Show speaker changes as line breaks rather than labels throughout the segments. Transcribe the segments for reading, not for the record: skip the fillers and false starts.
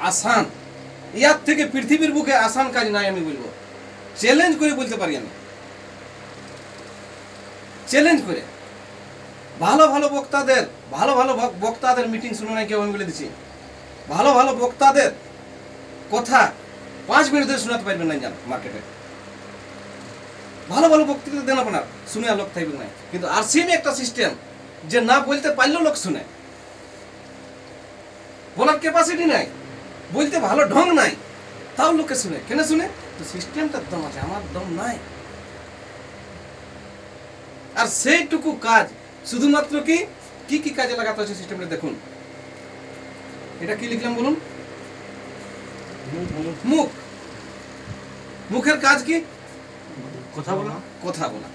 আসান, ইয়ার থেকে পৃথিবীর বুকে আসান কাজ নাই আমি বলবো, চ্যালেঞ্জ করে বলতে পারি আমি, চ্যালেঞ্জ করে। ভালো ভালো বক্তাদের মিটিং শুনে নাই কেউ, আমি বলে দিচ্ছি, ভালো ভালো বক্তাদের কথা 5 মিনিট ধরে শোনাতে পারবেন না জান মার্কেটে। ভালো ভালো বক্তৃতা দেন আপনার, শুনে লোক থাকবে না। কিন্তু আরসিএম একটা সিস্টেম যে না বলতে পারলেও লোক শুনে, বলার ক্যাপাসিটি নাই, বলতে ভালো ঢং নাই, তাও লোকে শুনে। কেন শুনে? তো সিস্টেমটার দম আছে, আমার দম নাই। আর সেইটুকু কাজ শুধুমাত্র কি কি কাজে লাগাতে হচ্ছে সিস্টেমটা দেখুন। এটা কি লিখলাম বলুন? মুখ। মুখের কাজ কি?
কথা বলা,
কথা বলা,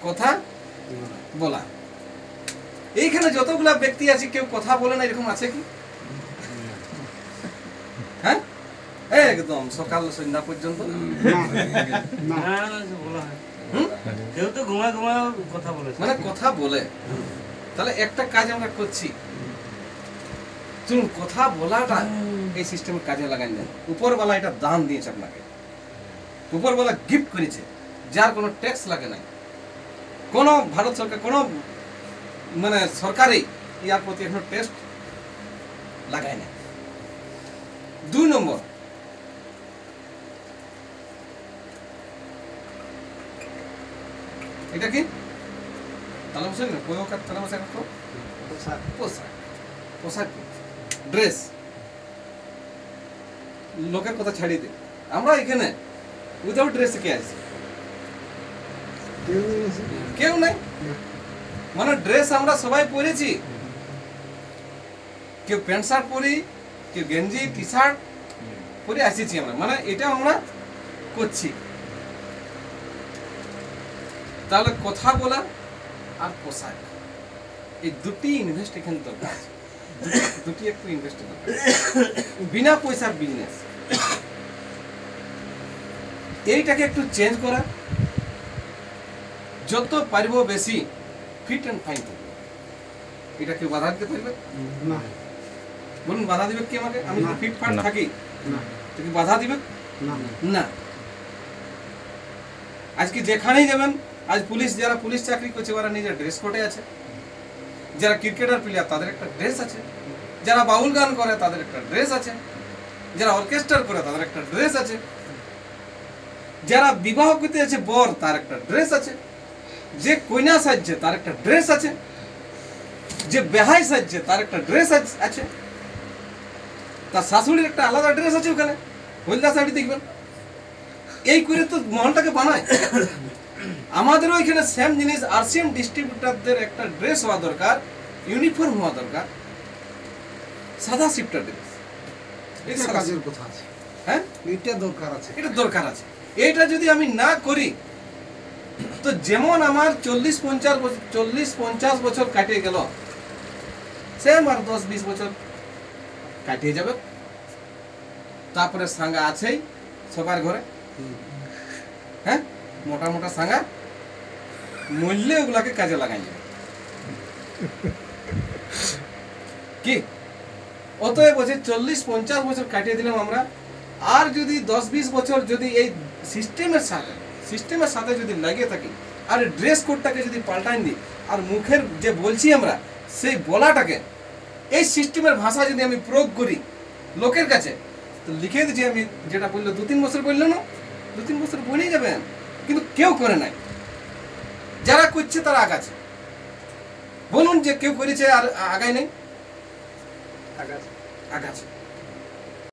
কথা বলা। এইখানে যতগুলা ব্যক্তি আছে কেউ কথা বলে না এরকম আছে কি? হ্যাঁ, একদম সকাল সন্ধ্যা পর্যন্ত
কেউ তো ঘুমায় কথা বলে,
মানে কথা বলে। তাহলে একটা কাজ আমরা করছি, চলুন কথা বলাটা এই সিস্টেমের কাজে লাগাই দেন। উপরওয়ালা এটা দান দিয়েছে আপনাকে, উপরওয়ালা গিফট করেছে, যার কোনো ট্যাক্স লাগে নাই, কোনো ভারত সরকার কোনো মানে সরকারি ইয়ার প্রতি এখনো টেস্ট লাগায় না। 2 নম্বর, এটা কি তালা বসে না, তালা বসে পোশাক, পোশাক ড্রেস। লোকের কথা ছাড়িয়ে দিই, আমরা এখানে উইদাউট ড্রেসে কে আছে? কেউ নাই। মানে ড্রেস আমরা সবাই পরেছি, কেউ প্যান্ট শার্ট পরি, কেউ গেঞ্জি টি শার্ট পরে আসিছি আমরা, মানে এটা আমরা করছি। তাহলে কথা বলা আর পোশাক, এই দুটি ইনভেস্ট এখানে দরকার, দুটি একটু ইনভেস্ট দরকার। বিনা পয়সার বিজনেস, এইটাকে একটু চেঞ্জ করা, যত পারবো বেশি ফিট অ্যান্ড ফাইন থাকবে। এটা কেউ বাধা দিতে পারবে না? বলুন বাধা দিবে কি আমাকে? আমি যদি ফিট ফাট থাকি তো কি বাধা দিবে না? আজকে যেখানেই যাবেন, আজ পুলিশ, যারা পুলিশ চাকরি করছে ওরা নিজের ড্রেস কোডে আছে, যারা ক্রিকেটার প্লেয়ার তাদের একটা ড্রেস আছে, যারা বাউল গান করে তাদের একটা ড্রেস আছে, যারা অর্কেস্ট্রা করে তাদের একটা ড্রেস আছে, যারা বিবাহ করতে আছে বর তার একটা ড্রেস আছে, যে কইনা সাজছে তার একটা ড্রেস আছে, যে বেহাই সাজছে তার একটা ড্রেস আছে, তার শাশুড়ির একটা আলাদা ড্রেস আছে ওখানে, হলদা শাড়ি দেখবেন। এই করে তো মহলটাকে বানায়। আমাদেরও এখানে সেম জিনিস, আরসিএম ডিস্ট্রিবিউটারদের একটা ড্রেস হওয়া দরকার, ইউনিফর্ম হওয়া দরকার, সাদা শিফটার ড্রেস। এটা কাজের কথা আছে, হ্যাঁ এটা দরকার আছে, এটা দরকার আছে। এইটা যদি আমি না করি তো যেমন আমার 40-50 বছর কাটিয়ে গেল, সেম আর 10-20 বছর কাটিয়ে যাবে। তারপরে সাঙ্গা আছেই সবার ঘরে, হ্যাঁ মোটা মোটা সাঙ্গা, মূল্যে ওগুলাকে কাজে লাগাই যাবে কি? অতএব বলছে 40-50 বছর কাটিয়ে দিলাম আমরা, আর যদি 10-20 বছর যদি এই সিস্টেমের সাথে যদি লাগিয়ে থাকি, আর ড্রেস কোডটাকে যদি পাল্টাই দিই, আর মুখের যে বলছি আমরা সেই বলাটাকে এই সিস্টেমের ভাষা যদি আমি প্রয়োগ করি লোকের কাছে, তো লিখে দিচ্ছি আমি যেটা বললো 2-3 বছর বললো না, 2-3 বছর বলেই যাবেন। কিন্তু কেউ করে নাই, যারা করছে তারা আগাচ্ছে। বলুন যে কেউ করেছে আর আগায় নেই, আগাচ্ছে।